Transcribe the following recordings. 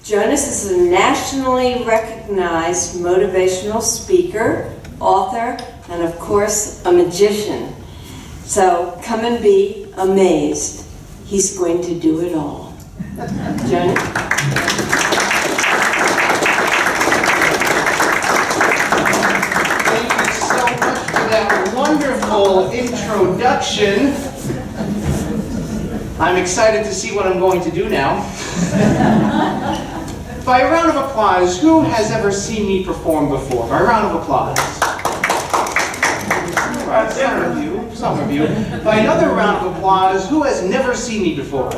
Jonas is a nationally recognized motivational speaker, author, and of course, a magician. So come and be amazed. He's going to do it all. Jonas? Thank you so much for that wonderful introduction. I'm excited to see what I'm going to do now. By a round of applause, who has ever seen me perform before? By a round of applause. Some of you. By another round of applause, who has never seen me before?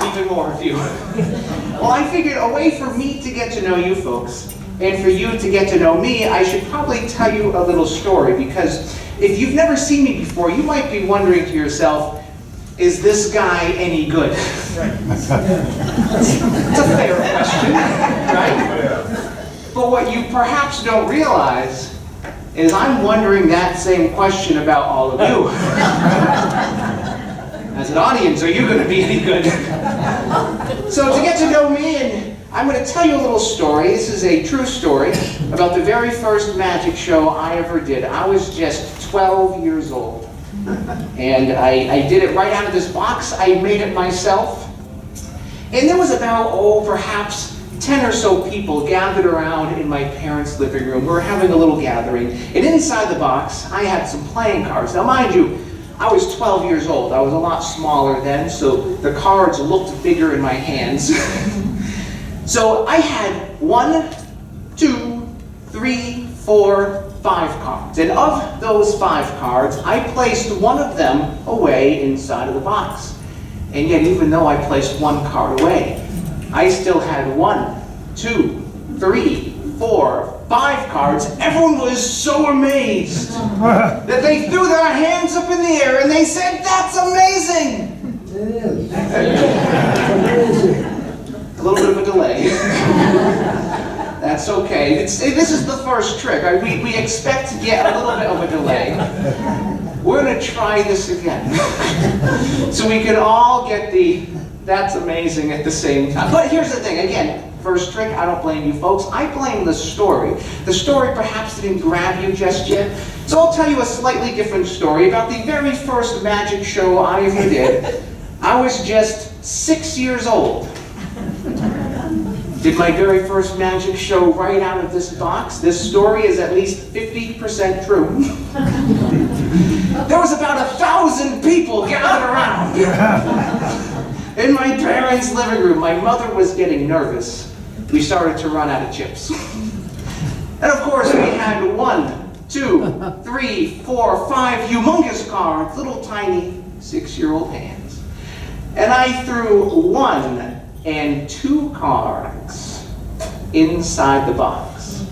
Even more of you. Well, I figured a way for me to get to know you folks, and for you to get to know me, I should probably tell you a little story, because if you've never seen me before, you might be wondering to yourself, is this guy any good? It's a fair question, right? But what you perhaps don't realize is I'm wondering that same question about all of you. As an audience, are you going to be any good? So to get to know me, and I'm going to tell you a little story. This is a true story about the very first magic show I ever did. I was just 12 years old. And I did it right out of this box. I made it myself. And there was about, perhaps 10 or so people gathered around in my parents' living room. We were having a little gathering. And inside the box, I had some playing cards. Now, mind you, I was 12 years old. I was a lot smaller then, so the cards looked bigger in my hands. So I had 1, 2, 3, 4, 5 cards. And of those 5 cards, I placed one of them away inside of the box. And yet, even though I placed one card away, I still had 1, 2, 3, 4, 5 cards. Everyone was so amazed that they threw their hands up in the air and they said, "That's amazing!" It is. Amazing. A little bit of a delay. That's okay. This is the first trick. We expect to get a little bit of a delay. We're going to try this again. So we can all get the "that's amazing" at the same time. But here's the thing, again, first trick, I don't blame you folks. I blame the story. The story perhaps didn't grab you just yet. So I'll tell you a slightly different story about the very first magic show I ever did. I was just 6 years old. Did my very first magic show right out of this box. This story is at least 50% true. There was about 1,000 people gathered around. In my parents' living room, my mother was getting nervous. We started to run out of chips. And of course, we had 1, 2, 3, 4, 5 humongous cards, little tiny 6-year-old hands. And I threw 1 and 2 cards inside the box.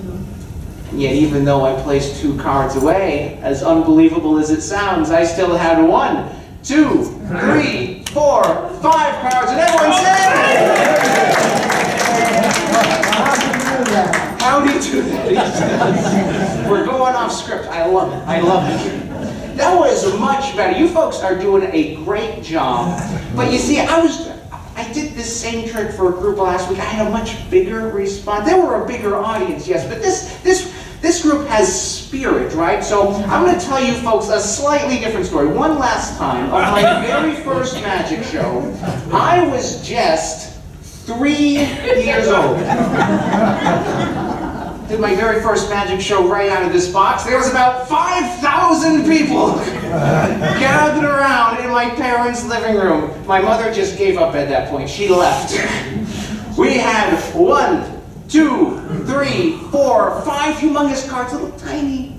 And yet, even though I placed 2 cards away, as unbelievable as it sounds, I still had 1, 2, 3, 4, 5 cards, and everyone said, "How do you do that?" He says. We're going off script. I love it. I love it. That was much better. You folks are doing a great job. But you see, I did this same trick for a group last week. I had a much bigger response. They were a bigger audience, yes, but this group has spirit, right? So I'm going to tell you folks a slightly different story. One last time, of my very first magic show, I was just 3 years old. Did my very first magic show right out of this box. There was about 5,000 people gathered around in my parents' living room. My mother just gave up at that point. She left. We had 1, 2, 3, 4, 5 humongous cards, little tiny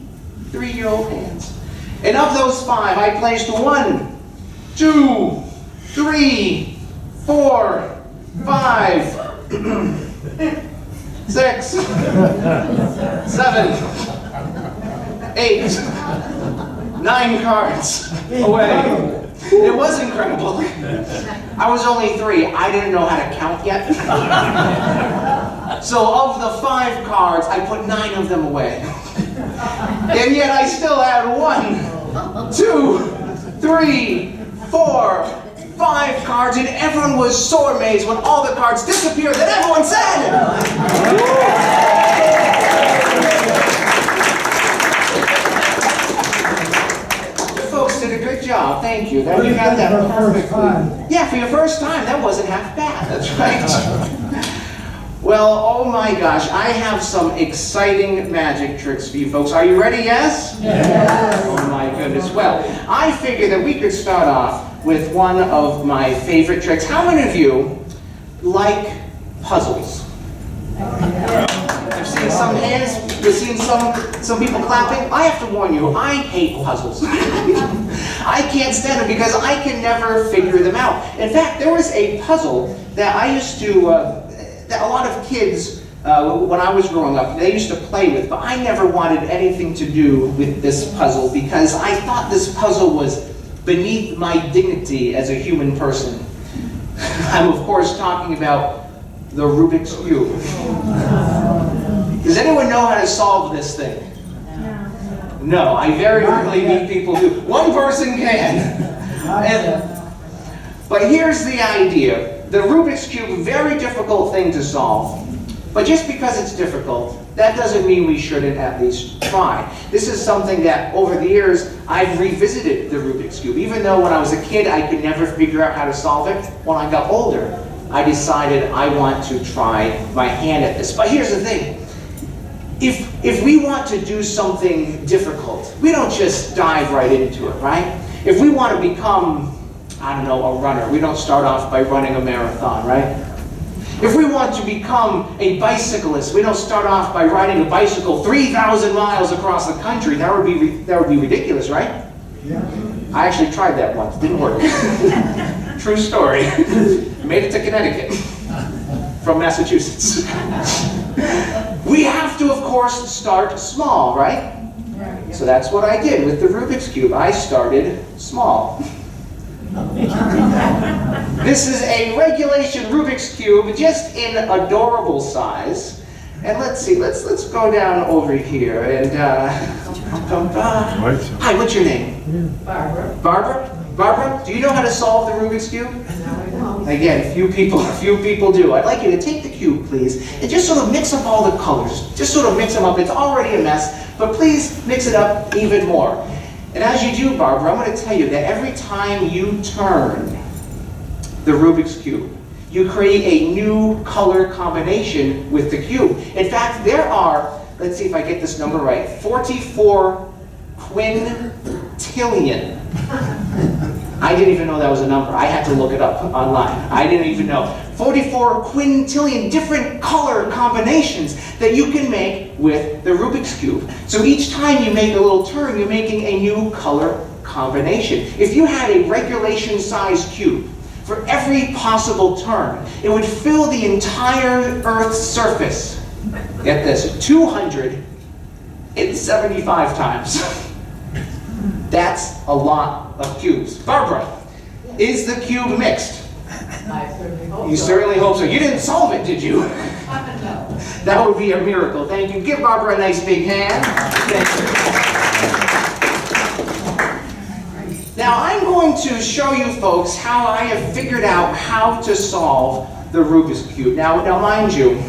3-year-old hands. And of those 5, I placed 1, 2, 3, 4, 5, 6, 7, 8, 9 cards away. It was incredible. I was only 3. I didn't know how to count yet. So of the 5 cards, I put 9 of them away. And yet I still had 1, 2, 3, 4, 5 cards, and everyone was so amazed when all the cards disappeared that everyone said, "You folks did a good job, thank you. That you got that perfectly." Yeah, for your first time, that wasn't half bad, that's right. Well, oh my gosh, I have some exciting magic tricks for you folks. Are you ready, yes? Yes. Oh my goodness. Well, I figured that we could start off with one of my favorite tricks. How many of you like puzzles? I've seen some hands, you've seen some people clapping. I have to warn you, I hate puzzles. I can't stand them because I can never figure them out. In fact, there was a puzzle that I used to, that a lot of kids, when I was growing up, they used to play with, but I never wanted anything to do with this puzzle because I thought this puzzle was beneath my dignity as a human person. I'm of course talking about the Rubik's Cube. Does anyone know how to solve this thing? No, I very rarely meet people who. One person can. But here's the idea. The Rubik's Cube, very difficult thing to solve. But just because it's difficult, that doesn't mean we shouldn't at least try. This is something that over the years, I've revisited the Rubik's Cube. Even though when I was a kid, I could never figure out how to solve it, when I got older, I decided I want to try my hand at this. But here's the thing. If we want to do something difficult, we don't just dive right into it, right? If we want to become, I don't know, a runner, we don't start off by running a marathon, right? If we want to become a bicyclist, we don't start off by riding a bicycle 3,000 miles across the country. That would be ridiculous, right? Yeah. I actually tried that once. Didn't work. True story. Made it to Connecticut from Massachusetts. We have to, of course, start small, right? So that's what I did with the Rubik's Cube. I started small. This is a regulation Rubik's Cube, just in adorable size. And let's see, let's go down over here and hi, what's your name? Barbara. Barbara? Barbara, do you know how to solve the Rubik's Cube? No, I don't. Again, few people do. I'd like you to take the cube, please, and just sort of mix up all the colors. Just sort of mix them up. It's already a mess, but please mix it up even more. And as you do, Barbara, I'm going to tell you that every time you turn the Rubik's Cube, you create a new color combination with the cube. In fact, there are, let's see if I get this number right, 44 quintillion. I didn't even know that was a number. I had to look it up online. I didn't even know. 44 quintillion different color combinations that you can make with the Rubik's Cube. So each time you make a little turn, you're making a new color combination. If you had a regulation size cube, for every possible turn, it would fill the entire Earth's surface. Get this, 275 times. That's a lot of cubes. Barbara, is the cube mixed? I certainly hope so. You certainly hope so. You didn't solve it, did you? No. That would be a miracle. Thank you. Give Barbara a nice big hand. Thank you. Now I'm going to show you folks how I have figured out how to solve the Rubik's Cube. Now mind you,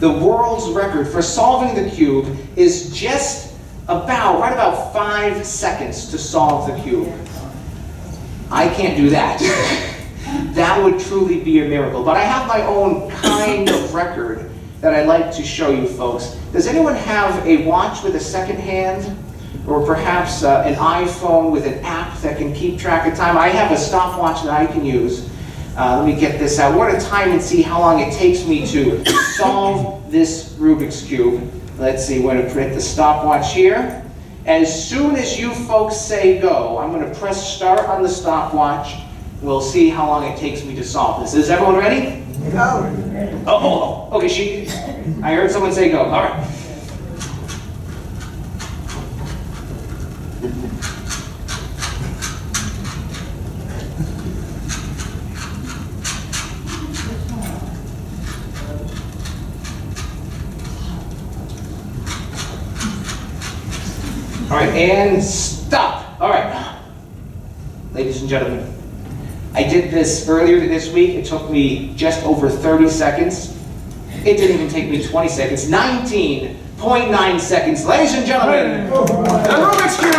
the world's record for solving the cube is just right about 5 seconds to solve the cube. I can't do that. That would truly be a miracle. But I have my own kind of record that I'd like to show you folks. Does anyone have a watch with a second hand? Or perhaps an iPhone with an app that can keep track of time? I have a stopwatch that I can use. Let me get this out. We're going to time and see how long it takes me to solve this Rubik's Cube. Let's see, we're going to put the stopwatch here. As soon as you folks say go, I'm going to press start on the stopwatch. We'll see how long it takes me to solve this. Is everyone ready? Go. Oh, okay, I heard someone say go. All right. All right, and stop. All right. Ladies and gentlemen, I did did this earlier this week. It took me just over 30 seconds. It didn't even take me 20 seconds. 19.9 seconds. Ladies and gentlemen, the Rubik's Cube!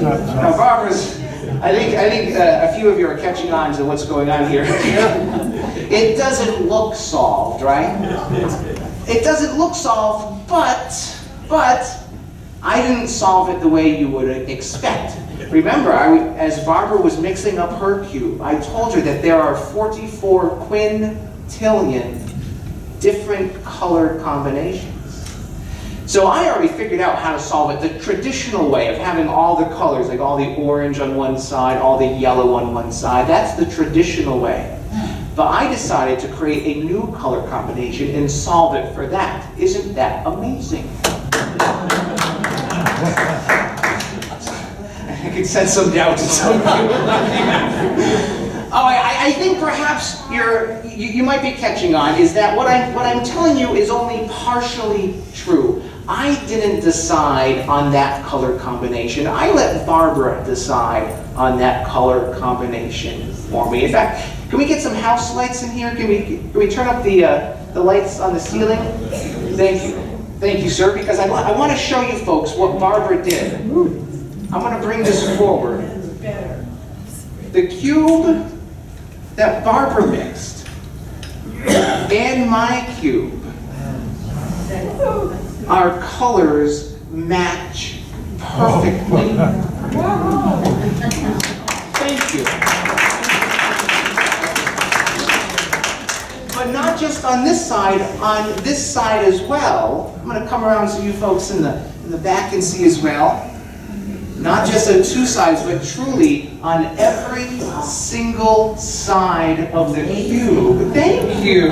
Now, Barbara's, I think a few of you are catching on to what's going on here. It doesn't look solved, right? It doesn't look solved, but I didn't solve it the way you would expect. Remember, as Barbara was mixing up her cube, I told her that there are 44 quintillion different color combinations. So I already figured out how to solve it the traditional way of having all the colors, like all the orange on one side, all the yellow on one side. That's the traditional way. But I decided to create a new color combination and solve it for that. Isn't that amazing? I can sense some doubt in some people. Oh, I think perhaps you might be catching on, is that what I'm telling you is only partially true. I didn't decide on that color combination. I let Barbara decide on that color combination for me. In fact, can we get some house lights in here? Can we turn up the lights on the ceiling? Thank you, sir, because I want to show you folks what Barbara did. I'm going to bring this forward. The cube that Barbara mixed and my cube, our colors match perfectly. Thank you. But not just on this side as well. I'm going to come around so you folks in the back can see as well. Not just on two sides, but truly on every single side of the cube. Thank you.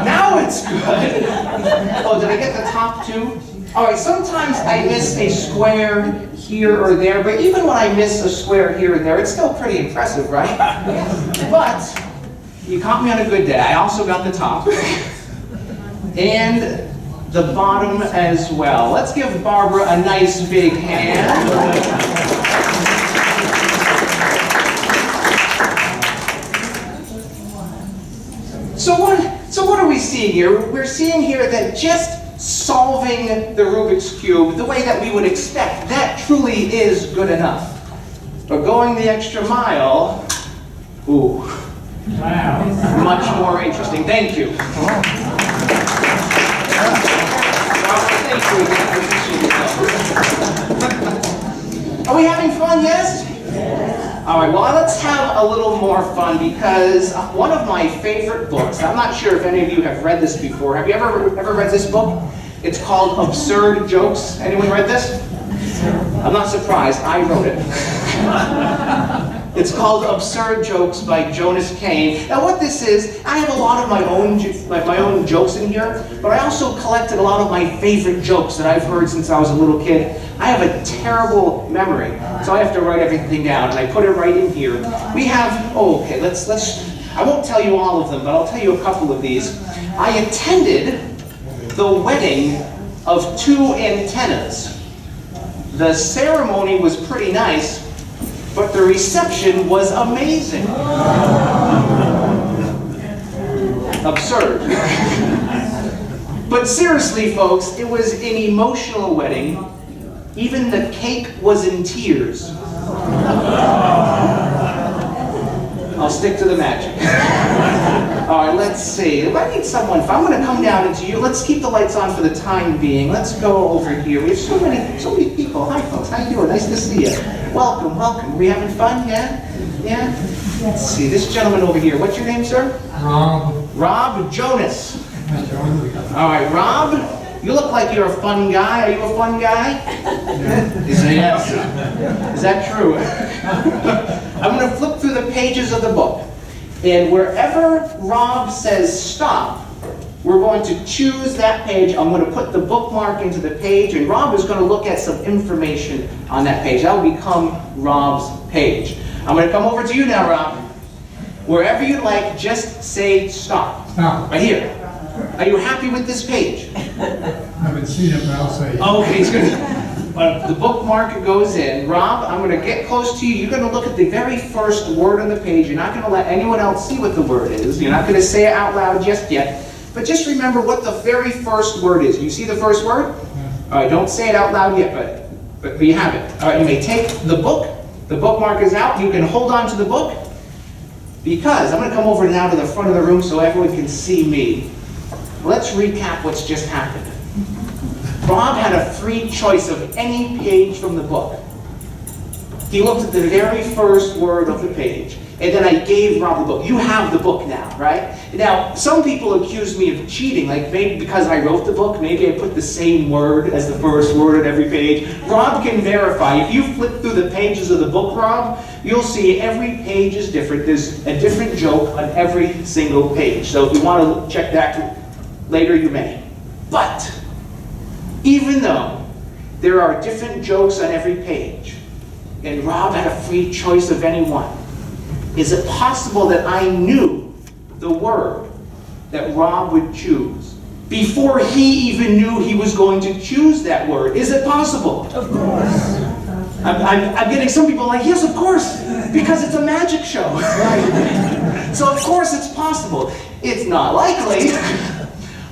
Now it's good. Oh, did I get the top too? All right, sometimes I miss a square here or there, but even when I miss a square here or there, it's still pretty impressive, right? But you caught me on a good day. I also got the top. And the bottom as well. Let's give Barbara a nice big hand. So what are we seeing here? We're seeing here that just solving the Rubik's Cube the way that we would expect, that truly is good enough. But going the extra mile, ooh, wow, much more interesting. Thank you. Are we having fun, yes? All right, well, let's have a little more fun because one of my favorite books, I'm not sure if any of you have read this before. Have you ever read this book? It's called Absurd Jokes. Anyone read this? I'm not surprised, I wrote it. It's called Absurd Jokes by Jonas Cain. Now what this is, I have a lot of my own jokes in here, but I also collected a lot of my favorite jokes that I've heard since I was a little kid. I have a terrible memory, so I have to write everything down, and I put it right in here. We have, I won't tell you all of them, but I'll tell you a couple of these. I attended the wedding of two antennas. The ceremony was pretty nice, but the reception was amazing. Absurd. But seriously, folks, it was an emotional wedding. Even the cake was in tears. I'll stick to the magic. All right, let's see. If I need someone, if I'm going to come down into you, let's keep the lights on for the time being. Let's go over here. We have so many people. Hi, folks. How you doing? Nice to see you. Welcome, welcome. We having fun? Yeah? Yeah? Let's see. This gentleman over here. What's your name, sir? Rob. Rob Jonas. All right, Rob. You look like you're a fun guy. Are you a fun guy? Is that true? I'm going to flip through the pages of the book. And wherever Rob says stop, we're going to choose that page. I'm going to put the bookmark into the page, and Rob is going to look at some information on that page. That will become Rob's page. I'm going to come over to you now, Rob. Wherever you like, just say stop. Stop. Right here. Are you happy with this page? I haven't seen it, but I'll say. Okay, it's good. The bookmark goes in. Rob, I'm going to get close to you. You're going to look at the very first word on the page. You're not going to let anyone else see what the word is. You're not going to say it out loud just yet. But just remember what the very first word is. You see the first word? All right, don't say it out loud yet, but you have it. All right, you may take the book. The bookmark is out. You can hold on to the book. Because I'm going to come over now to the front of the room so everyone can see me. Let's recap what's just happened. Rob had a free choice of any page from the book. He looked at the very first word of the page, and then I gave Rob the book. You have the book now, right? Now, some people accuse me of cheating, like maybe because I wrote the book, maybe I put the same word as the first word on every page. Rob can verify. If you flip through the pages of the book, Rob, you'll see every page is different. There's a different joke on every single page. So if you want to check that later, you may. But even though there are different jokes on every page, and Rob had a free choice of any one, is it possible that I knew the word that Rob would choose before he even knew he was going to choose that word? Is it possible? Of course. I'm getting some people like, yes, of course, because it's a magic show. Right? So of course it's possible. It's not likely,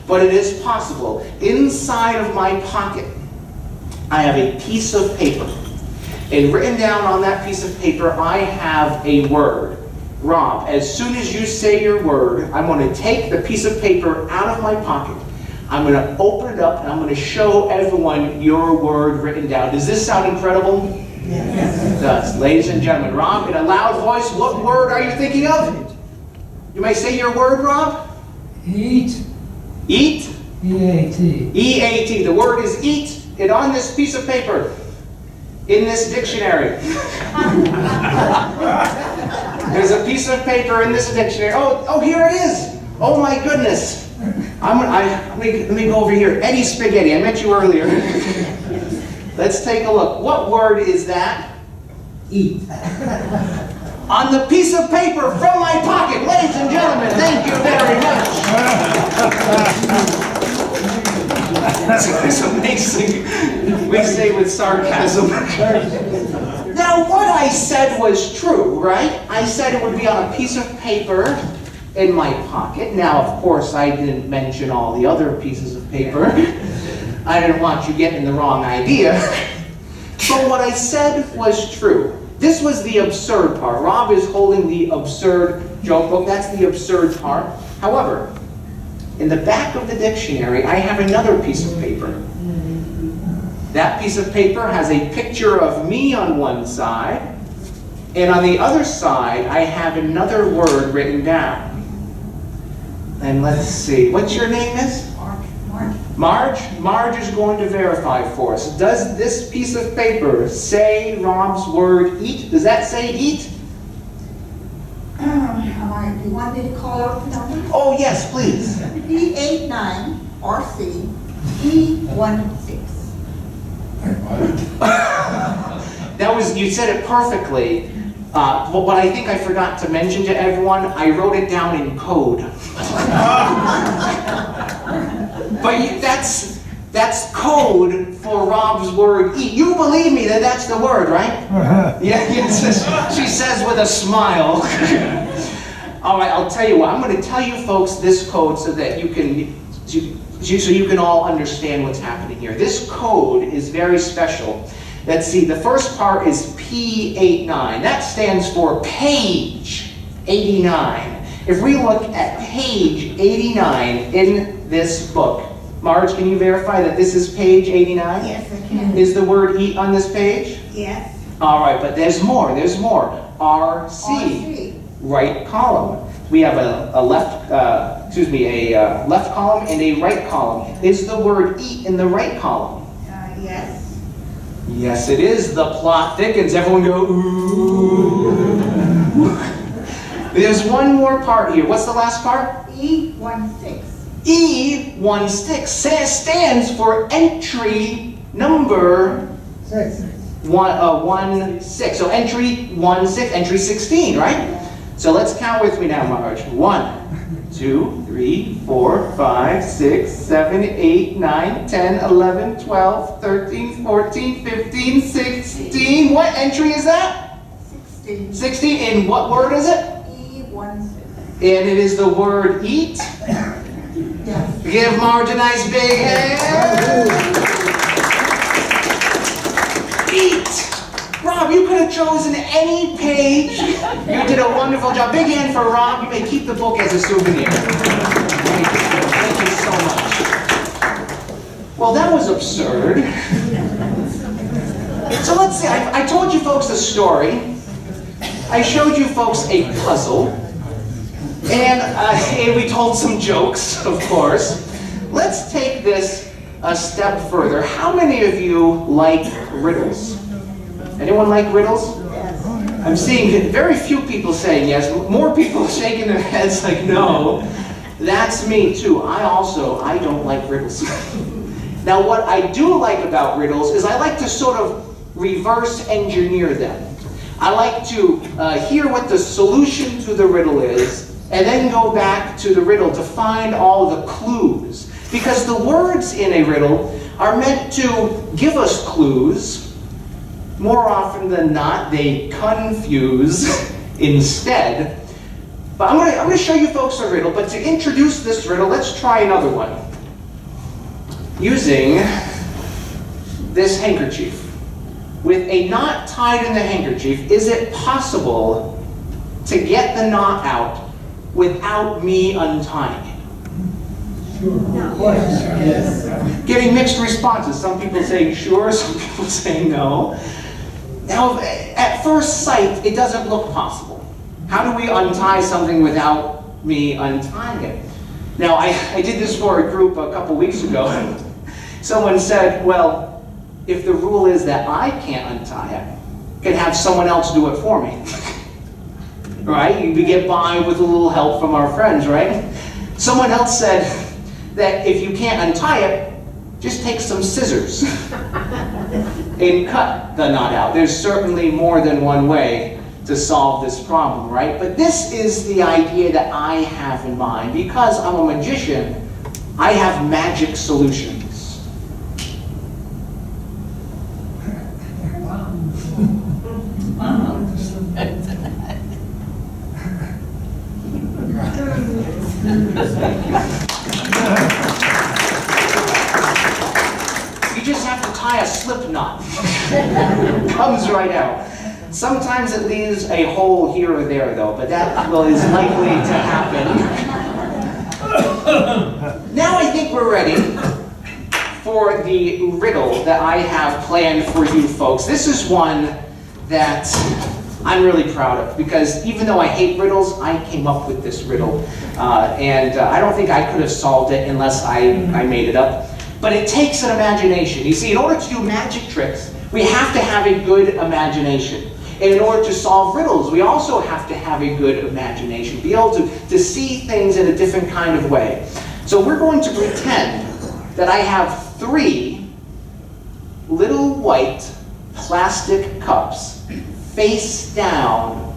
but it is possible. Inside of my pocket, I have a piece of paper. And written down on that piece of paper, I have a word. Rob, as soon as you say your word, I'm going to take the piece of paper out of my pocket. I'm going to open it up and I'm going to show everyone your word written down. Does this sound incredible? Yes. It does. Ladies and gentlemen, Rob, in a loud voice, what word are you thinking of? You may say your word, Rob. Eat. Eat? E-A-T. E-A-T. The word is eat. And on this piece of paper, in this dictionary. There's a piece of paper in this dictionary. Oh, here it is. Oh my goodness. Let me go over here. Eddie Spaghetti, I met you earlier. Let's take a look. What word is that? Eat. On the piece of paper from my pocket. Ladies and gentlemen, thank you very much. It's amazing. We say with sarcasm. Now, what I said was true, right? I said it would be on a piece of paper in my pocket. Now, of course, I didn't mention all the other pieces of paper. I didn't want you getting the wrong idea. But what I said was true. This was the absurd part. Rob is holding the absurd joke book. That's the absurd part. However, in the back of the dictionary, I have another piece of paper. That piece of paper has a picture of me on one side, and on the other side, I have another word written down. And let's see, what's your name, miss? Marge? Marge is going to verify for us. Does this piece of paper say Rob's word eat? Does that say eat? Do you want me to call out the number? Oh, yes, please. D89 RC E16. That was, you said it perfectly. But what I think I forgot to mention to everyone, I wrote it down in code. But that's code for Rob's word eat. You believe me that that's the word, right? Yeah, yes, she says with a smile. All right, I'll tell you what. I'm going to tell you folks this code so that you can all understand what's happening here. This code is very special. Let's see, the first part is P89. That stands for page 89. If we look at page 89 in this book, Marge, can you verify that this is page 89? Yes, I can. Is the word eat on this page? Yes. All right, but there's more. RC. Right column. We have a left column and a right column. Is the word eat in the right column? Yes. Yes, it is. The plot thickens. Everyone go, ooh. There's one more part here. What's the last part? E16. E16 stands for entry number 16. So entry 16, entry 16, right? So let's count with me now, Marge. 1, 2, 3, 4, 5, 6, 7, 8, 9, 10, 11, 12, 13, 14, 15, 16. What entry is that? 16. 16. And what word is it? E16. And it is the word eat. Yes. Give Marge a nice big hand. Eat. Rob, you could have chosen any page. You did a wonderful job. Big hand for Rob. You may keep the book as a souvenir. Thank you so much. Well, that was absurd. So let's see. I told you folks a story. I showed you folks a puzzle. And we told some jokes, of course. Let's take this a step further. How many of you like riddles? Anyone like riddles? Yes. I'm seeing very few people saying yes. More people shaking their heads like no. That's me too. I don't like riddles. Now what I do like about riddles is I like to sort of reverse engineer them. I like to hear what the solution to the riddle is and then go back to the riddle to find all the clues. Because the words in a riddle are meant to give us clues. More often than not, they confuse instead. But I'm going to show you folks a riddle, but to introduce this riddle, let's try another one. Using this handkerchief. With a knot tied in the handkerchief, is it possible to get the knot out without me untying it? Yes. Getting mixed responses. Some people saying sure, some people saying no. Now, at first sight, it doesn't look possible. How do we untie something without me untying it? Now, I did this for a group a couple weeks ago. Someone said, well, if the rule is that I can't untie it, can have someone else do it for me. Right? You get by with a little help from our friends, right? Someone else said that if you can't untie it, just take some scissors and cut the knot out. There's certainly more than one way to solve this problem, right? But this is the idea that I have in mind. Because I'm a magician, I have magic solutions. You just have to tie a slip knot. Comes right out. Sometimes it leaves a hole here or there though, but that is likely to happen. Now I think we're ready for the riddle that I have planned for you folks. This is one that I'm really proud of, because even though I hate riddles, I came up with this riddle. And I don't think I could have solved it unless I made it up. But it takes an imagination. You see, in order to do magic tricks, we have to have a good imagination. And in order to solve riddles, we also have to have a good imagination, be able to see things in a different kind of way. So we're going to pretend that I have 3 little white plastic cups face down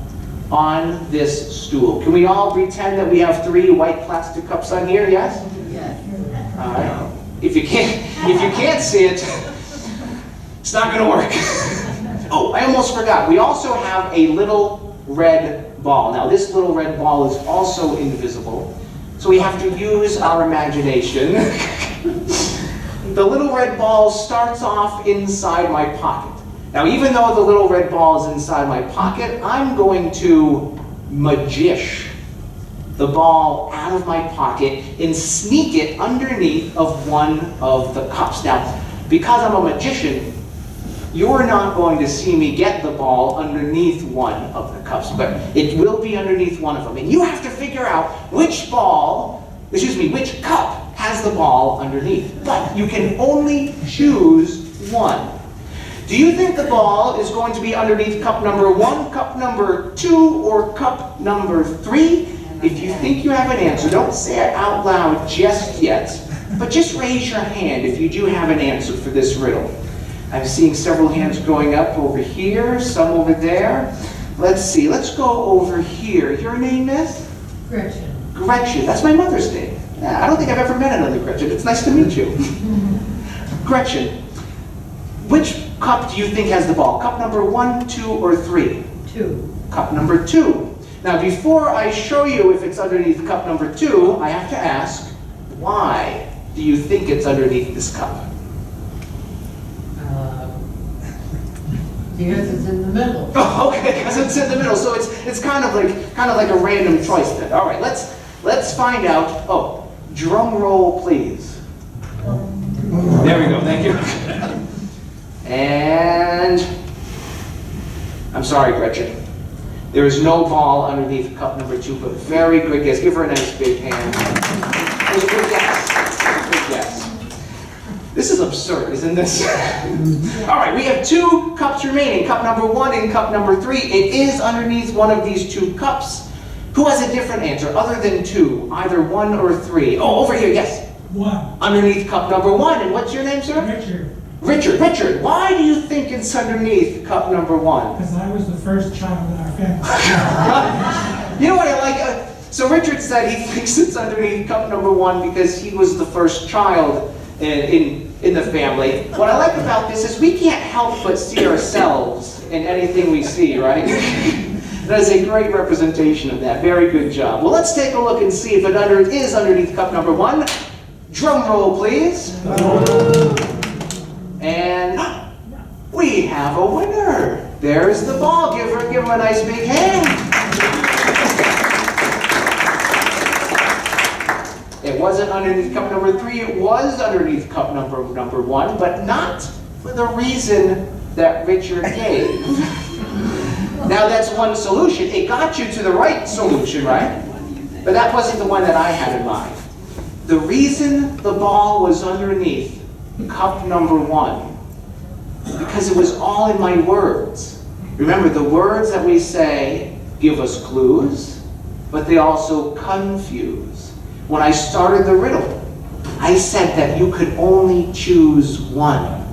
on this stool. Can we all pretend that we have 3 white plastic cups on here? Yes? Yes. All right. If you can't see it, it's not going to work. Oh, I almost forgot. We also have a little red ball. Now, this little red ball is also invisible, so we have to use our imagination. The little red ball starts off inside my pocket. Now, even though the little red ball is inside my pocket, I'm going to magish the ball out of my pocket and sneak it underneath of one of the cups. Now, because I'm a magician, you're not going to see me get the ball underneath one of the cups, but it will be underneath one of them. And you have to figure out which cup has the ball underneath. But you can only choose one. Do you think the ball is going to be underneath cup number 1, cup number 2, or cup number 3? If you think you have an answer, don't say it out loud just yet, but just raise your hand if you do have an answer for this riddle. I'm seeing several hands going up over here, some over there. Let's see, let's go over here. Your name is? Gretchen. Gretchen, that's my mother's name. Yeah, I don't think I've ever met another Gretchen. It's nice to meet you. Gretchen, which cup do you think has the ball? Cup number 1, 2, or 3? 2. Cup number 2. Now, before I show you if it's underneath cup number 2, I have to ask, why do you think it's underneath this cup? Because it's in the middle. Oh, okay, because it's in the middle, so it's kind of like a random choice then. All right, let's find out. Oh, drum roll, please. There we go. Thank you. And I'm sorry, Gretchen. There is no ball underneath cup number 2, but very good guess. Give her a nice big hand. It was a good guess. Good guess. This is absurd, isn't this? All right, we have 2 cups remaining, cup number 1 and cup number 3. It is underneath one of these 2 cups. Who has a different answer other than 2? Either 1 or 3. Oh, over here, yes. 1. Underneath cup number 1. And what's your name, sir? Richard. Richard, why do you think it's underneath cup number 1? Because I was the first child in our family. You know what I like? So Richard said he thinks it's underneath cup number 1 because he was the first child in the family. What I like about this is we can't help but see ourselves in anything we see, right? That is a great representation of that. Very good job. Well, let's take a look and see if it is underneath cup number 1. Drum roll, please. And we have a winner. There's the ball. Give him a nice big hand. It wasn't underneath cup number 3. It was underneath cup number 1, but not for the reason that Richard gave. Now that's one solution. It got you to the right solution, right? But that wasn't the one that I had in mind. The reason the ball was underneath cup number 1, because it was all in my words. Remember, the words that we say give us clues, but they also confuse. When I started the riddle, I said that you could only choose 1.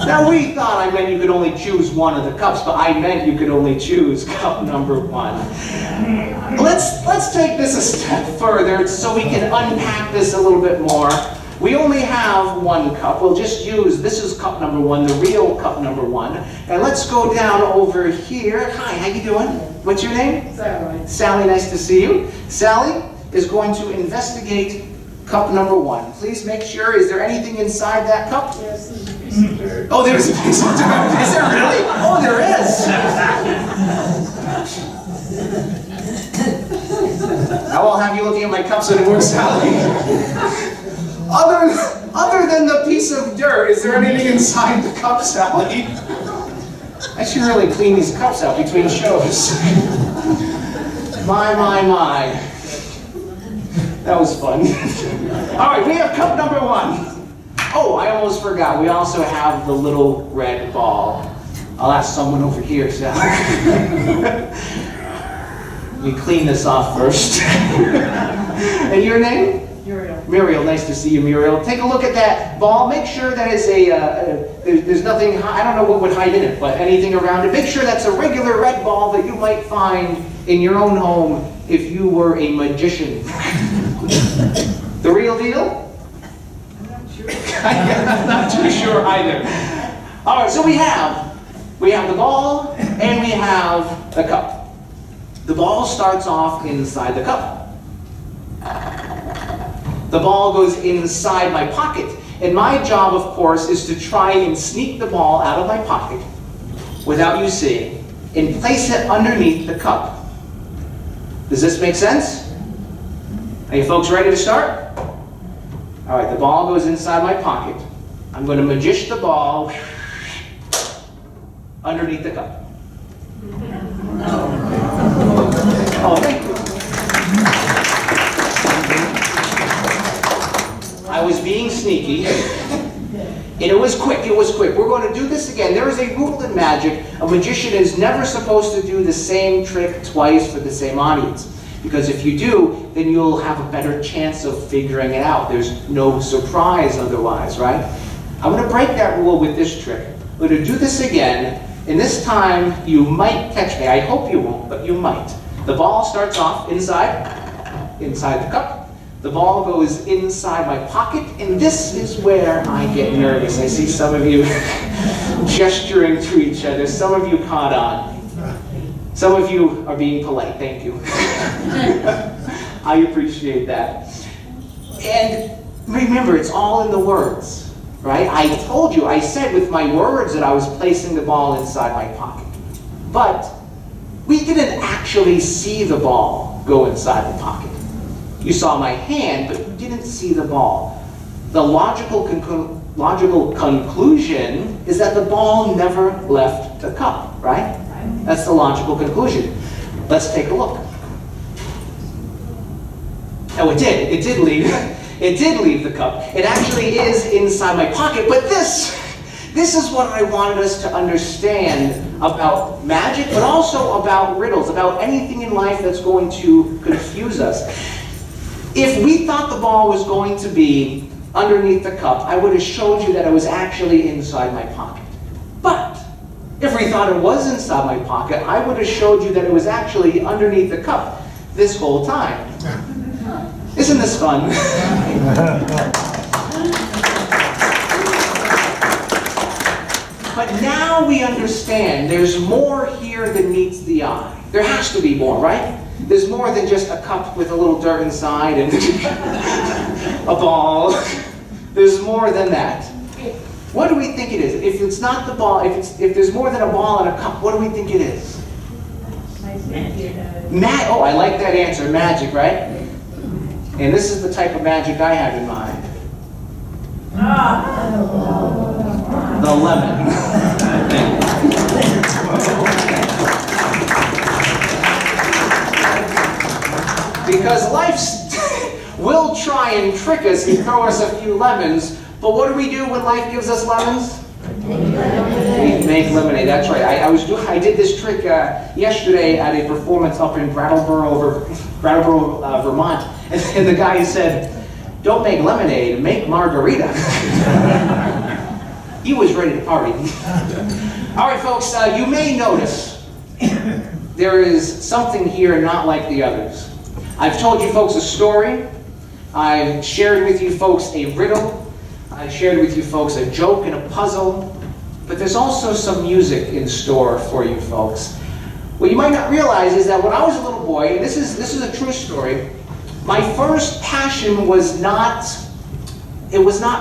Now we thought I meant you could only choose 1 of the cups, but I meant you could only choose cup number 1. Let's take this a step further so we can unpack this a little bit more. We only have 1 cup. We'll just use, this is cup number 1, the real cup number 1. And let's go down over here. Hi, how you doing? What's your name? Sally. Sally, nice to see you. Sally is going to investigate cup number 1. Please make sure, is there anything inside that cup? Yes, there's a piece of dirt. Oh, there's a piece of dirt. Is there really? Oh, there is. Now I'll have you looking at my cups anymore, Sally. Other than the piece of dirt, is there anything inside the cup, Sally? I should really clean these cups out between shows. My. That was fun. All right, we have cup number 1. Oh, I almost forgot. We also have the little red ball. I'll ask someone over here, Sally. We clean this off first. And your name? Muriel. Muriel, nice to see you, Muriel. Take a look at that ball. Make sure that is there's nothing, I don't know what would hide in it, but anything around it. Make sure that's a regular red ball that you might find in your own home if you were a magician. The real deal? I'm not sure. I'm not too sure either. All right, so we have the ball and we have the cup. The ball starts off inside the cup. The ball goes inside my pocket. And my job, of course, is to try and sneak the ball out of my pocket without you seeing and place it underneath the cup. Does this make sense? Are you folks ready to start? All right, the ball goes inside my pocket. I'm going to magish the ball underneath the cup. Oh, thank you. I was being sneaky, and it was quick, We're going to do this again. There is a rule in magic. A magician is never supposed to do the same trick twice for the same audience. Because if you do, then you'll have a better chance of figuring it out. There's no surprise otherwise, right? I'm going to break that rule with this trick. We're going to do this again, And this time, you might catch me. I hope you won't, but you might. The ball starts off inside the cup. The ball goes inside my pocket, and this is where I get nervous. I see some of you gesturing to each other. Some of you caught on. Some of you are being polite. Thank you. I appreciate that. And remember, it's all in the words, right? I told you, I said with my words that I was placing the ball inside my pocket. But we didn't actually see the ball go inside the pocket. You saw my hand, but you didn't see the ball. The logical conclusion is that the ball never left the cup, right? That's the logical conclusion. Let's take a look. Oh, it did. It did leave. It did leave the cup. It actually is inside my pocket. But this is what I wanted us to understand about magic, but also about riddles, about anything in life that's going to confuse us. If we thought the ball was going to be underneath the cup, I would have showed you that it was actually inside my pocket. But if we thought it was inside my pocket, I would have showed you that it was actually underneath the cup this whole time. Isn't this fun? But now we understand there's more here than meets the eye. There has to be more, right? There's more than just a cup with a little dirt inside and a ball. There's more than that. What do we think it is? If it's not the ball, if there's more than a ball and a cup, what do we think it is? Oh, I like that answer. Magic, right? And this is the type of magic I have in mind. The lemon. Because life will try and trick us and throw us a few lemons, but what do we do when life gives us lemons? We make lemonade. That's right. I did this trick yesterday at a performance up in Brattleboro, Vermont, and the guy said, "Don't make lemonade, make margarita." He was ready to party. All right, folks. You may notice there is something here not like the others. I've told you folks a story. I've shared with you folks a riddle. I shared with you folks a joke and a puzzle, but there's also some music in store for you folks. What you might not realize is that when I was a little boy, and this is a true story, my first passion was not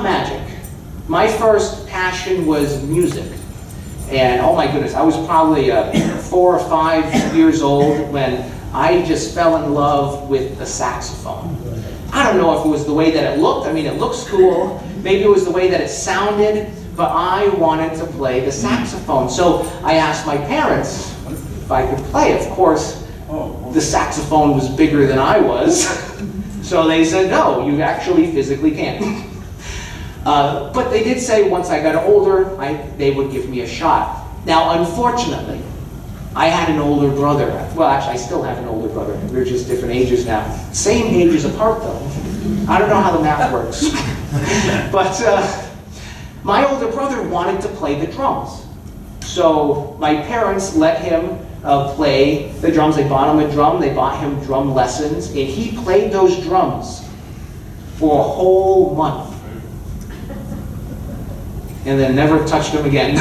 magic. My first passion was music. And oh my goodness, I was probably 4 or 5 years old when I just fell in love with the saxophone. I don't know if it was the way that it looked. I mean, it looks cool. Maybe it was the way that it sounded, but I wanted to play the saxophone. So I asked my parents if I could play. Of course, the saxophone was bigger than I was. So they said, no, you actually physically can't. But they did say once I got older, they would give me a shot. Now, unfortunately, I had an older brother. Well, actually, I still have an older brother. We're just different ages now. Same ages apart, though. I don't know how the math works. But my older brother wanted to play the drums. So my parents let him play the drums. They bought him a drum. They bought him drum lessons. And he played those drums for a whole month. And then never touched them again.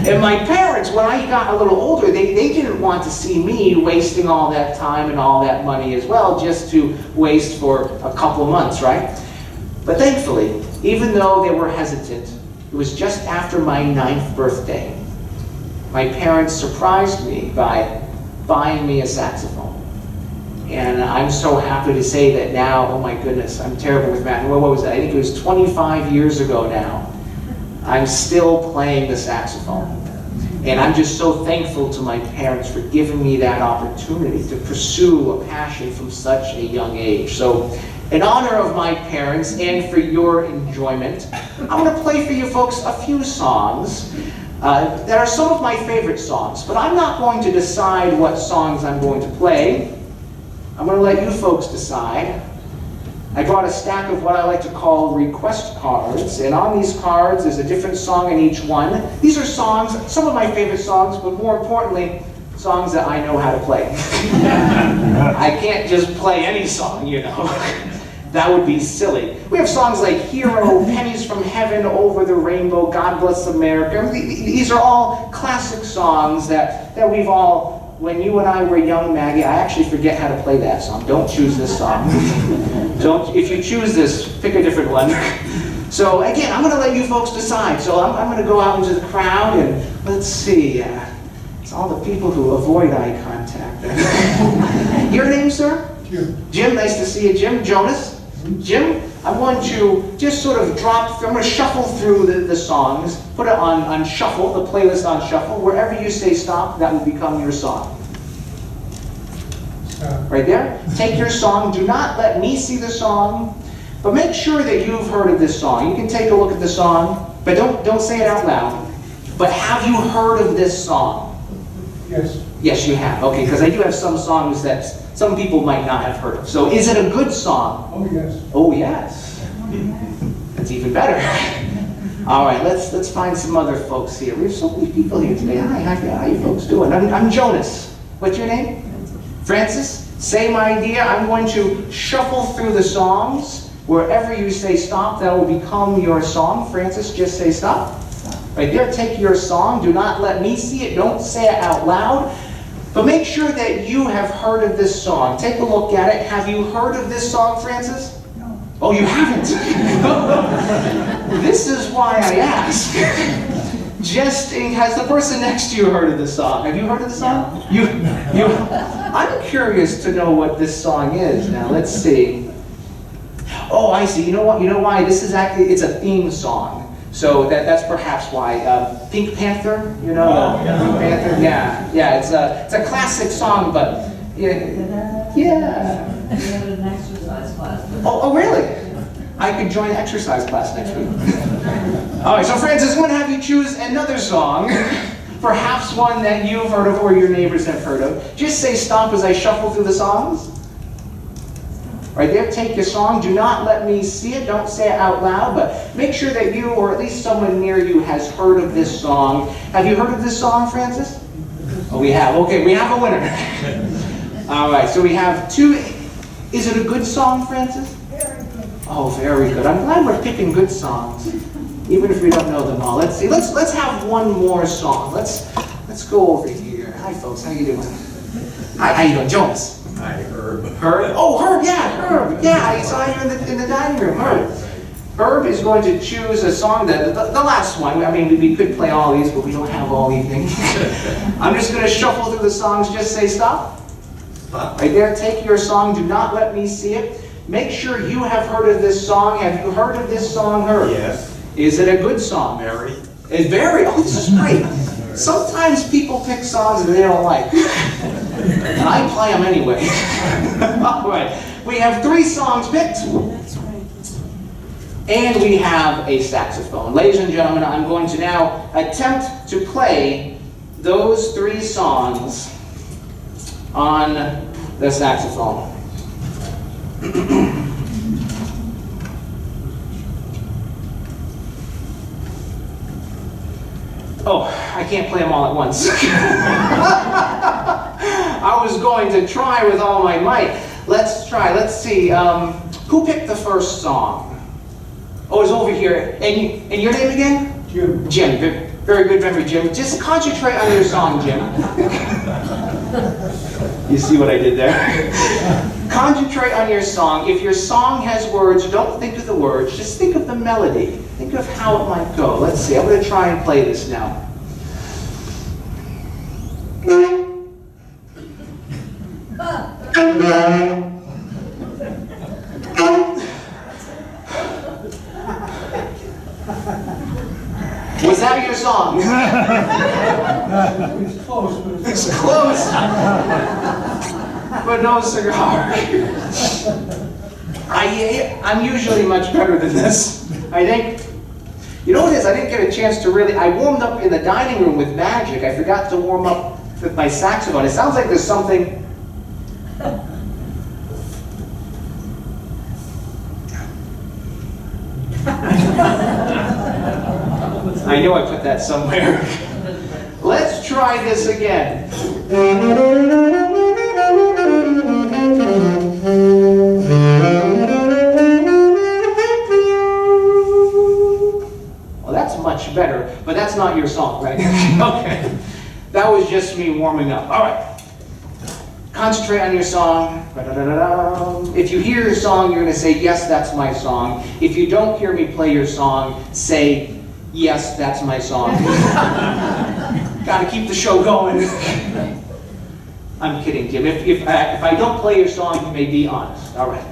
And my parents, when I got a little older, they didn't want to see me wasting all that time and all that money as well, just to waste for a couple months, right? But thankfully, even though they were hesitant, it was just after my 9th birthday. My parents surprised me by buying me a saxophone. And I'm so happy to say that now, oh my goodness, I'm terrible with math. What was that? I think it was 25 years ago now. I'm still playing the saxophone. And I'm just so thankful to my parents for giving me that opportunity to pursue a passion from such a young age. So, in honor of my parents and for your enjoyment, I'm going to play for you folks a few songs that are some of my favorite songs. But I'm not going to decide what songs I'm going to play. I'm going to let you folks decide. I brought a stack of what I like to call request cards, and on these cards there's a different song in each one. These are songs, some of my favorite songs, but more importantly, songs that I know how to play. I can't just play any song, you know. That would be silly. We have songs like Hero, Pennies from Heaven, Over the Rainbow, God Bless America. These are all classic songs that we've all, when you and I were young, Maggie, I actually forget how to play that song. Don't choose this song. If you choose this, pick a different one. So again, I'm going to let you folks decide. So I'm going to go out into the crowd and let's see. It's all the people who avoid eye contact. Your name, sir? Jim. Jim, nice to see you. Jim, Jonas? Jim, I want you just sort of I'm going to shuffle through the songs, put it on shuffle, the playlist on shuffle. Wherever you say stop, that will become your song. Stop. Right there. Take your song. Do not let me see the song, but make sure that you've heard of this song. You can take a look at the song, but don't say it out loud. But have you heard of this song? Yes. Yes, you have. Okay, because I do have some songs that some people might not have heard of. So is it a good song? Oh, yes. Oh, yes. That's even better. All right, let's find some other folks here. We have so many people here today. Hi, how you folks doing? I'm Jonas. What's your name? Francis. Same idea. I'm going to shuffle through the songs. Wherever you say stop, that will become your song. Francis, just say stop. Right there, take your song. Do not let me see it. Don't say it out loud. But make sure that you have heard of this song. Take a look at it. Have you heard of this song, Francis? No. Oh, you haven't? This is why I ask. Has the person next to you heard of this song? Have you heard of the song? No. I'm curious to know what this song is. Now, let's see. Oh, I see. You know what? You know why? This is actually, it's a theme song. So that's perhaps why. Pink Panther, you know? Oh, yeah. Pink Panther? Yeah. It's a classic song, but yeah. We have an exercise class. Oh, really? I could join exercise class next week. All right, so Francis, I'm going to have you choose another song, perhaps one that you've heard of or your neighbors have heard of. Just say stop as I shuffle through the songs. Right there, take your song. Do not let me see it. Don't say it out loud, but make sure that you, or at least someone near you, has heard of this song. Have you heard of this song, Francis? Oh, we have. Okay, we have a winner. All right, so we have two. Is it a good song, Francis? Very good. Oh, very good. I'm glad we're picking good songs, even if we don't know them all. Let's see. Let's have one more song. Let's go over here. Hi, folks. How you doing? Hi. How you doing, Jonas? Hi, Herb. Herb? Oh, Herb, yeah, Herb. Yeah, I saw you in the dining room, Herb. Herb is going to choose a song, the last one. I mean, we could play all these, but we don't have all evening. I'm just going to shuffle through the songs. Just say stop. Stop. Right there, take your song. Do not let me see it. Make sure you have heard of this song. Have you heard of this song, Herb? Yes. Is it a good song? Mary. It's very. Oh, this is great. Sometimes people pick songs that they don't like. And I play them anyway. All right. We have 3 songs picked. That's right. And we have a saxophone. Ladies and gentlemen, I'm going to now attempt to play those 3 songs on the saxophone. Oh, I can't play them all at once. I was going to try with all my might. Let's try. Let's see. Who picked the first song? Oh, it's over here. And your name again? Jim. Jim. Very good memory, Jim. Just concentrate on your song, Jim. You see what I did there? Concentrate on your song. If your song has words, don't think of the words. Just think of the melody. Think of how it might go. Let's see. I'm going to try and play this now. Was that your song? It's close, but It's close. But no cigar. I'm usually much better than this. I think. You know what it is? I didn't get a chance to really. I warmed up in the dining room with magic. I forgot to warm up with my saxophone. It sounds like there's something. I know I put that somewhere. Let's try this again. Well, that's much better, but that's not your song, right? Okay. That was just me warming up. All right. Concentrate on your song. If you hear your song, you're going to say, yes, that's my song. If you don't hear me play your song, say, yes, that's my song. Got to keep the show going. I'm kidding, Jim. If I don't play your song, you may be honest. All right.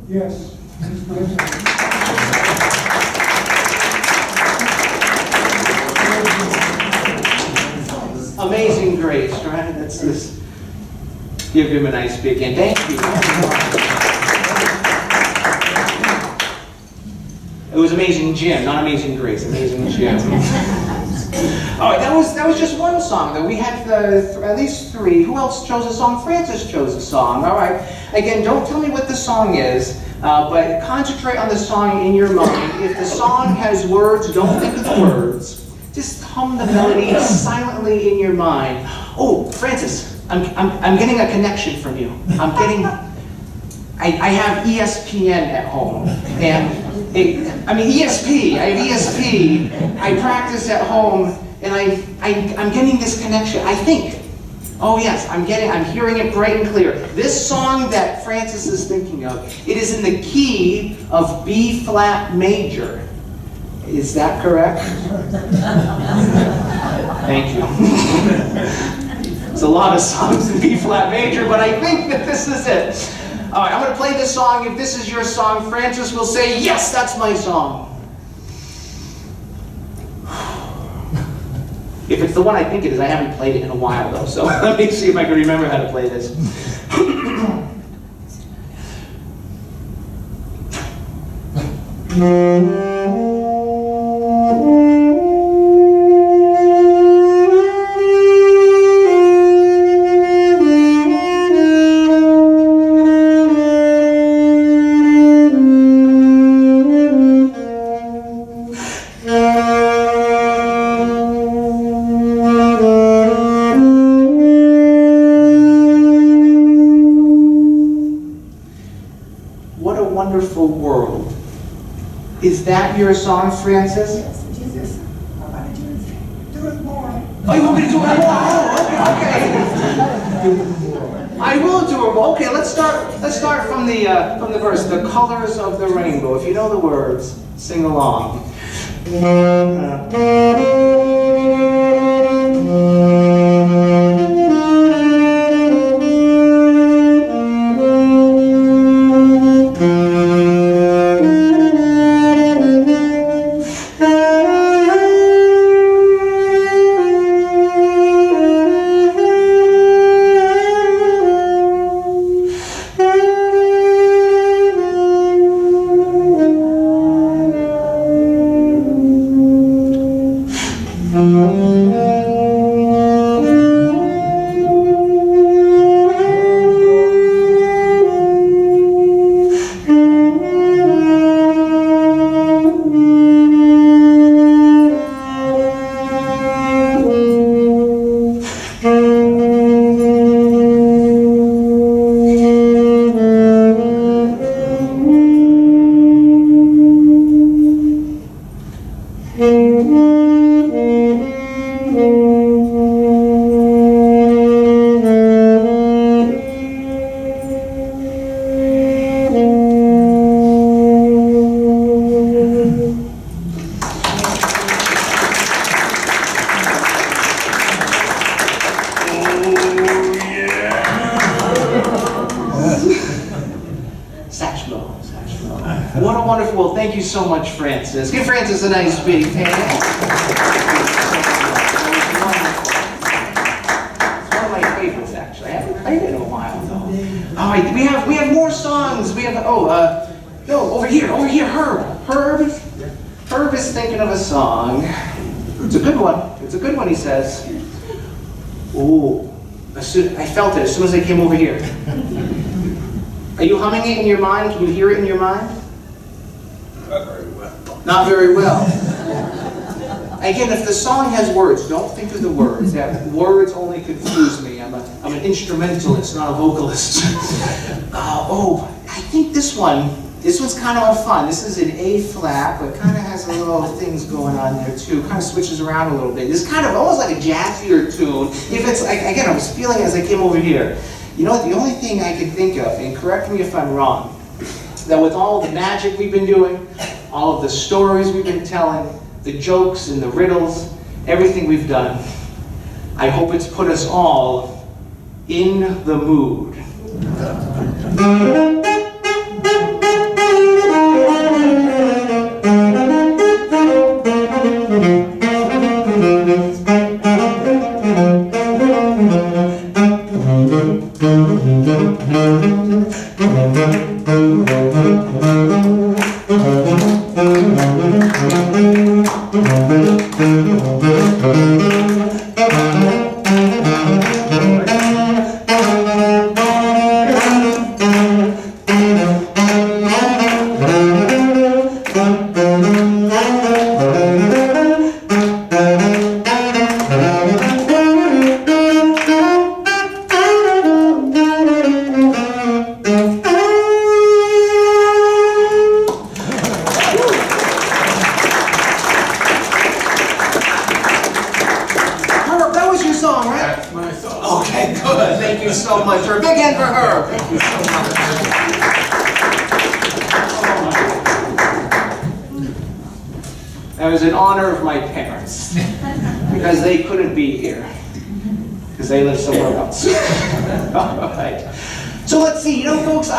Yes. Amazing Grace, right? That's this. Give him a nice big hand. Thank you. It was Amazing Jim, not Amazing Grace. Amazing Jim. All right, that was just one song. Though we had at least three. Who else chose a song? Francis chose a song. All right. Again, don't tell me what the song is, but concentrate on the song in your mind. If the song has words, don't think of the words. Just hum the melody silently in your mind. Oh, Francis, I'm getting a connection from you. I have ESPN at home, and ESP. I have ESP. I practice at home, and I'm getting this connection. I think. Oh yes, I'm hearing it bright and clear. This song that Francis is thinking of, it is in the key of B flat major. Is that correct? Thank you. It's a lot of songs in B flat major, but I think that this is it. All right, I'm going to play this song. If this is your song, Francis will say, yes, that's my song. If it's the one I think it is, I haven't played it in a while, though, so let me see if I can remember how to play this. What a wonderful world. Is that your song, Francis? Yes, Jesus, I'm gonna do it more. Oh, you want me to do it more? Oh, okay. I will do it more. Okay, let's start from the verse. The colors of the rainbow. If you know the words, sing along. you so much, Francis. Give Francis a nice big hand. It's one of my favorites, actually. I haven't played it in a while, though. All right, we have more songs. We have, no, over here, Herb. Herb is thinking of a song. It's a good one. It's a good one, he says. Ooh, I felt it as soon as I came over here. Are you humming it in your mind? Can you hear it in your mind? Not very well. Not very well. Again, if the song has words, don't think of the words. That words only confuse me. I'm an instrumentalist, not a vocalist. I think this one's kind of fun. This is an A flat, but kind of has a little things going on there too. Kind of switches around a little bit. It's kind of almost like a jazzier tune. If it's, again, I was feeling as I came over here. You know what, the only thing I can think of, and correct me if I'm wrong, that with all the magic we've been doing, all of the stories we've been telling, the jokes and the riddles, everything we've done, I hope it's put us all in the mood. Okay, good. Thank you so much. A big hand for her. Thank you so much. That was in honor of my parents, because they couldn't be here, because they live somewhere else. All right. So let's see. You know, folks,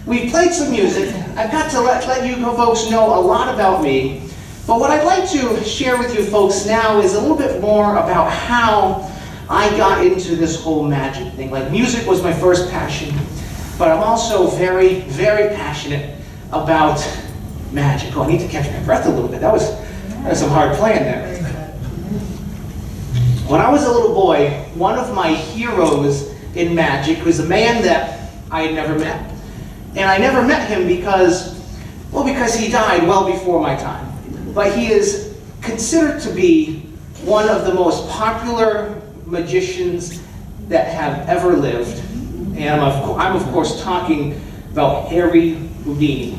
we played some music. I've got to let you folks know a lot about me. But what I'd like to share with you folks now is a little bit more about how I got into this whole magic thing. Like, music was my first passion, but I'm also very, very passionate about magic. Oh, I need to catch my breath a little bit. That was some hard playing there. When I was a little boy, one of my heroes in magic was a man that I had never met. And I never met him because he died well before my time. But he is considered to be one of the most popular magicians that have ever lived. And I'm of course talking about Harry Houdini.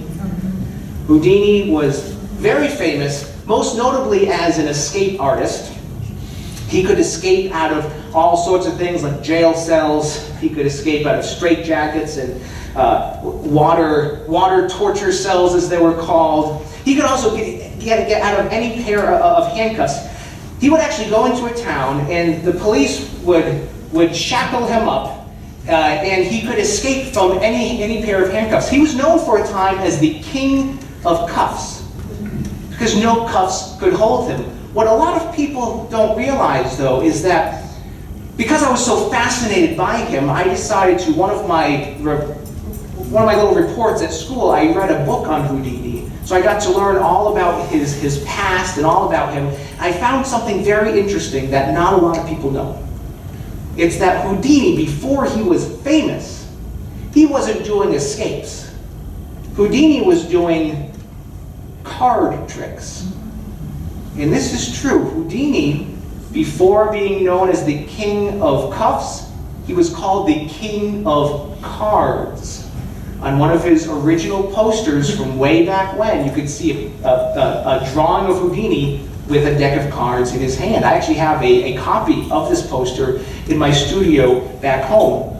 Houdini was very famous, most notably as an escape artist. He could escape out of all sorts of things like jail cells. He could escape out of straitjackets and water torture cells, as they were called. He could also get out of any pair of handcuffs. He would actually go into a town, and the police would shackle him up, and he could escape from any pair of handcuffs. He was known for a time as the king of cuffs, because no cuffs could hold him. What a lot of people don't realize, though, is that because I was so fascinated by him, I decided to, one of my little reports at school, I read a book on Houdini. So I got to learn all about his past and all about him. I found something very interesting that not a lot of people know. It's that Houdini, before he was famous, he wasn't doing escapes. Houdini was doing card tricks. And this is true. Houdini, before being known as the king of cuffs, he was called the king of cards. On one of his original posters from way back when, you could see a drawing of Houdini with a deck of cards in his hand. I actually have a copy of this poster in my studio back home.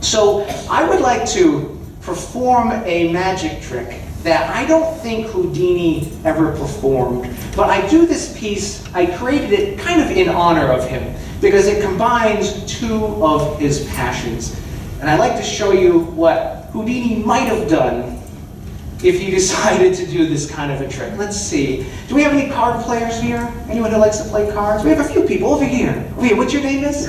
So I would like to perform a magic trick that I don't think Houdini ever performed. But I do this piece, I created it kind of in honor of him, because it combines two of his passions. And I'd like to show you what Houdini might have done if you decided to do this kind of a trick. Let's see. Do we have any card players here? Anyone who likes to play cards? We have a few people over here. Over here. What's your name is?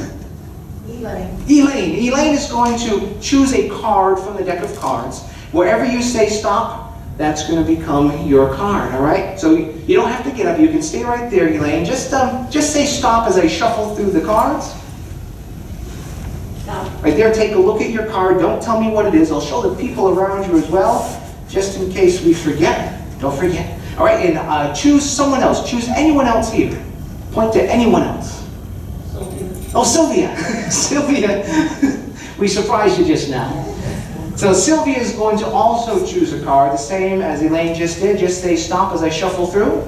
Elaine. Elaine. Elaine is going to choose a card from the deck of cards. Wherever you say stop, that's going to become your card, all right? So you don't have to get up. You can stay right there, Elaine. Just say stop as I shuffle through the cards. Stop. Right there, take a look at your card. Don't tell me what it is. I'll show the people around you as well, just in case we forget. Don't forget. All right, and choose someone else. Choose anyone else here. Point to anyone else. Sylvia. Oh, Sylvia. Sylvia. We surprised you just now. So Sylvia is going to also choose a card, the same as Elaine just did. Just say stop as I shuffle through.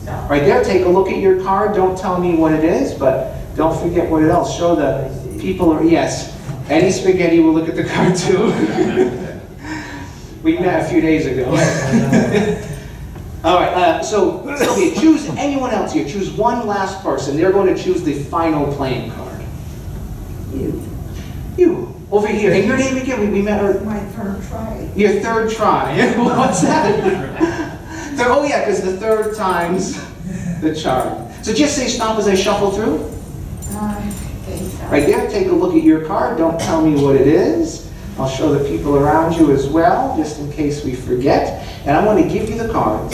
Stop. Right there, take a look at your card. Don't tell me what it is, but don't forget what it else. Show the people, yes, any spaghetti will look at the card too. We met a few days ago. All right, so Sylvia, choose anyone else here. Choose one last person. They're going to choose the final playing card. You. Over here. And your name again? We met her. My third try. Your third try. What's that? Oh yeah, because the third time's the charm. So just say stop as I shuffle through. Okay, stop. Right there, take a look at your card. Don't tell me what it is. I'll show the people around you as well, just in case we forget. And I'm going to give you the cards.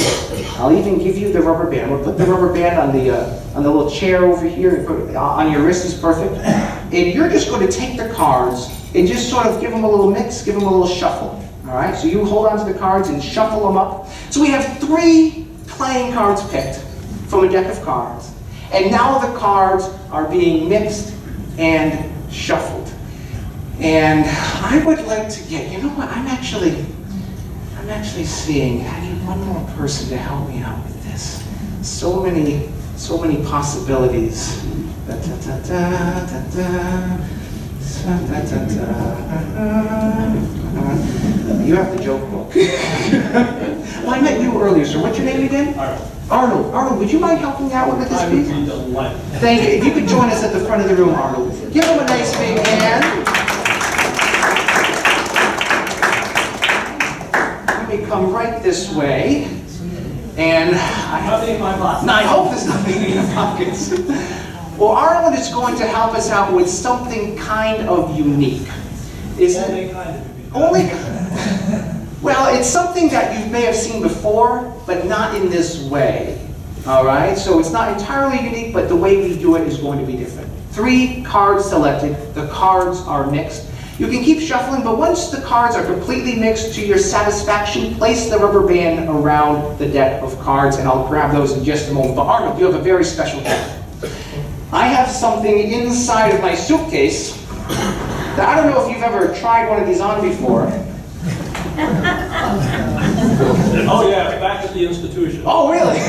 I'll even give you the rubber band. We'll put the rubber band on the little chair over here and put it on your wrist is perfect. And you're just going to take the cards and just sort of give them a little mix, give them a little shuffle. All right, so you hold on to the cards and shuffle them up. So we have 3 playing cards picked from a deck of cards. And now the cards are being mixed and shuffled. And I would like to get, you know what, I'm actually seeing, I need one more person to help me out with this. So many possibilities. Da, da, da, da, da, da. You have the joke book. Well, I met you earlier, sir. What's your name again? Arnold. Arnold, would you mind helping me out with this, I would please? be delighted. Thank you. If you could join us at the front of the room, Arnold. Give him a nice big hand. Let me come right this way. And Nothing in my pocket. I hope there's nothing in your pockets. Well, Arnold is going to help us out with something kind of unique. Only kind of. Only. Well, it's something that you may have seen before, but not in this way. All right? So it's not entirely unique, but the way we do it is going to be different. 3 cards selected. The cards are mixed. You can keep shuffling, but once the cards are completely mixed to your satisfaction, place the rubber band around the deck of cards, and I'll grab those in just a moment. But Arnold, you have a very special gift. I have something inside of my suitcase that I don't know if you've ever tried one of these on before. Oh yeah, back at the institution. Oh, really?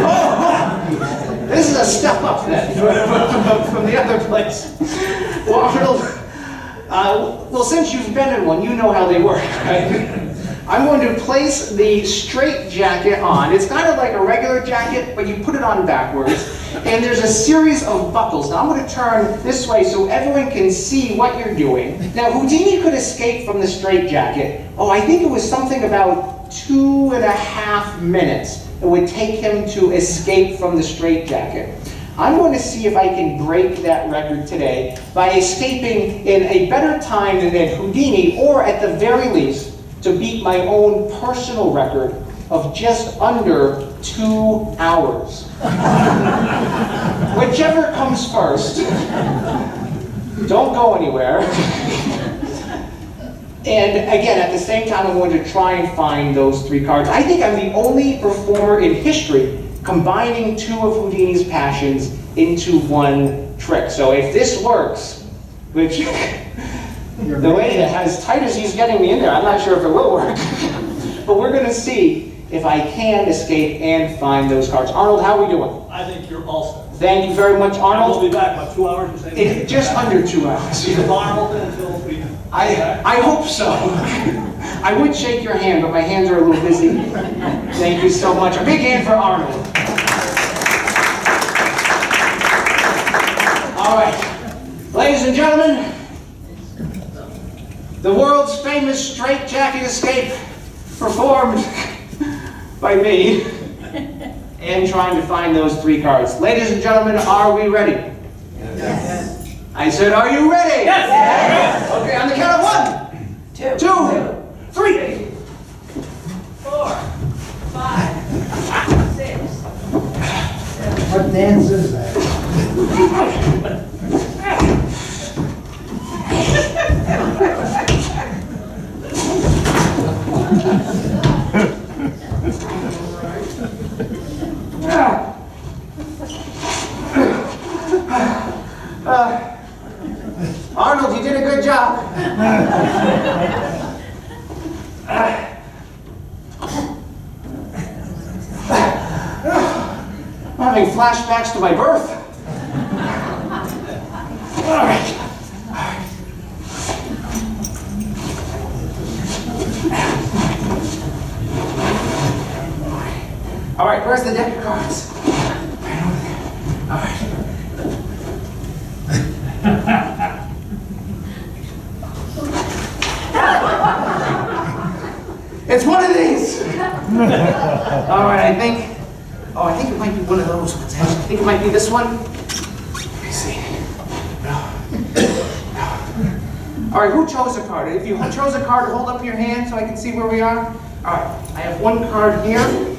Oh, this is a step up then from the other place. Well, Arnold, well, since you've been in one, you know how they work, right? I'm going to place the straight jacket on. It's kind of like a regular jacket, but you put it on backwards. And there's a series of buckles. Now I'm going to turn this way so everyone can see what you're doing. Now Houdini could escape from the straight jacket. Oh, I think it was something about 2.5 minutes it would take him to escape from the straight jacket. I'm going to see if I can break that record today by escaping in a better time than Houdini, or at the very least, to beat my own personal record of just under 2 hours. Whichever comes first. Don't go anywhere. And again, at the same time, I'm going to try and find those 3 cards. I think I'm the only performer in history combining 2 of Houdini's passions into one trick. So if this works, which the way that as tight as he's getting me in there, I'm not sure if it will work. But we're going to see if I can escape and find those cards. Arnold, how are we doing? I think you're all set. Thank you very much, I will Arnold. be back about 2 hours. You say? Just under 2 hours. Is the bar open until 3? I hope so. I would shake your hand, but my hands are a little busy. Thank you so much. A big hand for Arnold. All right. Ladies and gentlemen, the world world's famous straitjacket escape performed by me and trying to find those 3 cards. Ladies and gentlemen, are we ready? Yes. I said, are you ready? Yes! Okay, on the count of 1, 2, 3. 4, 5, 6. What dance is that? Arnold, you did a good job. I'm having flashbacks to my birth. All right. All right, where's the deck of cards? Right over there. All right. It's one of these. All right, I think it might be one of those ones. I think it might be this one. Let me see. No. All right, who chose a card? If you chose a card, hold up your hand so I can see where we are. All right, I have one card here. Let me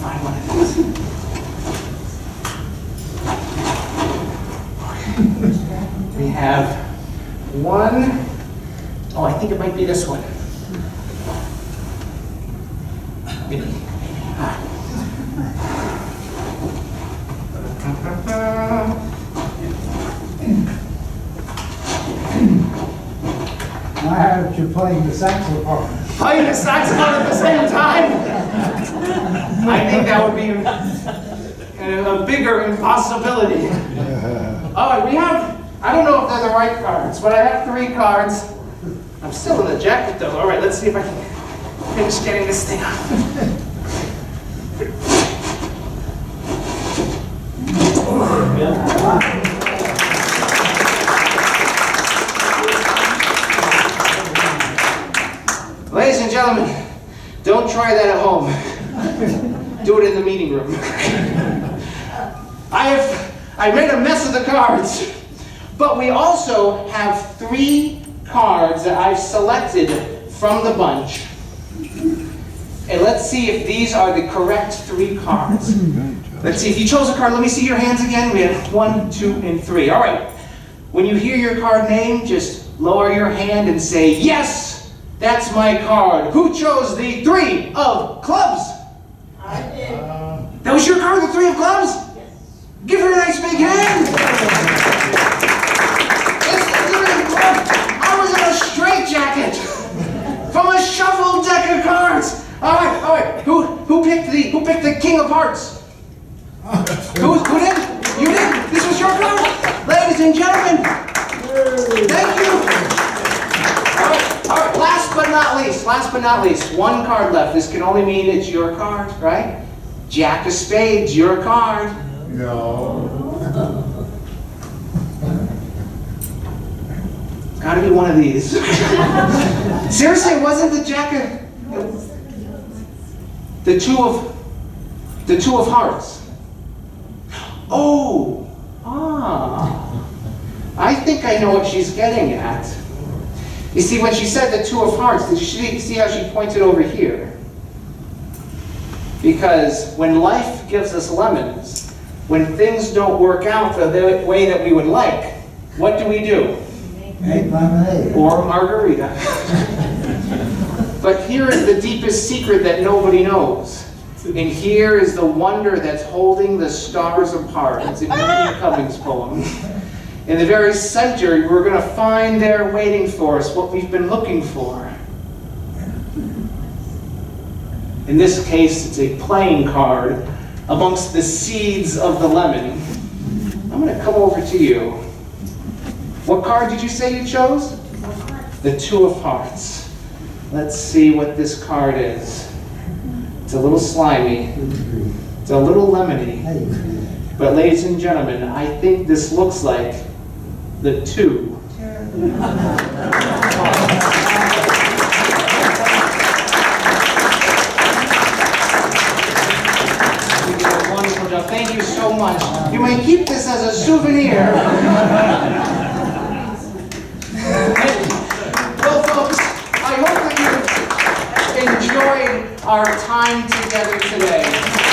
find one of these. Okay. We have one. Oh, I think it might be this one. Maybe. I heard you playing the saxophone. Playing the saxophone at the same time? I think that would be a bigger impossibility. All right, we have, I don't know if they're the right cards, but I have 3 cards. I'm still in the jacket though. All right, let's see if I can finish getting this thing off. Ladies and gentlemen, don't try that at home. Do it in the meeting room. I made a mess of the cards, but we also have 3 cards that I've selected from the bunch. And let's see if these are the correct 3 cards. Let's see, if you chose a card, let me see your hands again. We have 1, 2, and 3. All right. When you hear your card name, just lower your hand and say, yes, that's my card. Who chose the 3 of clubs? I did. That was your card, the 3 of clubs? Yes. Give her a nice big hand. It's the 3 of clubs. I was in a straitjacket from a shuffled deck of cards. All right. Who picked the King of Hearts? Who did? You did? This was your card? Ladies and gentlemen, thank you. All right, last but not least, 1 card left. This can only mean it's your card, right? Jack of Spades, your card. No. It's gotta be one of these. Seriously, it wasn't the Jack of... The two of Hearts. Oh, I think I know what she's getting at. You see, when she said the 2 of Hearts, did you see how she pointed over here? Because when life gives us lemons, when things don't work out the way that we would like, what do? Make lemonade. Or margarita. But here is the deepest secret that nobody knows. And here is the wonder that's holding the stars apart. It's an E.E. Cummings poem. In the very center, we're going to find there waiting for us what we've been looking for. In this case, it's a playing card amongst the seeds of the lemon. I'm going to come over to you. What card did you say you chose? The 2 of Hearts. Let's see what this card is. It's a little slimy. It's a little lemony. But ladies and gentlemen, I think this looks like the 2. You did a wonderful job. Thank you so much. You may keep this as a souvenir. Well, folks, I hope that you enjoyed our time together today.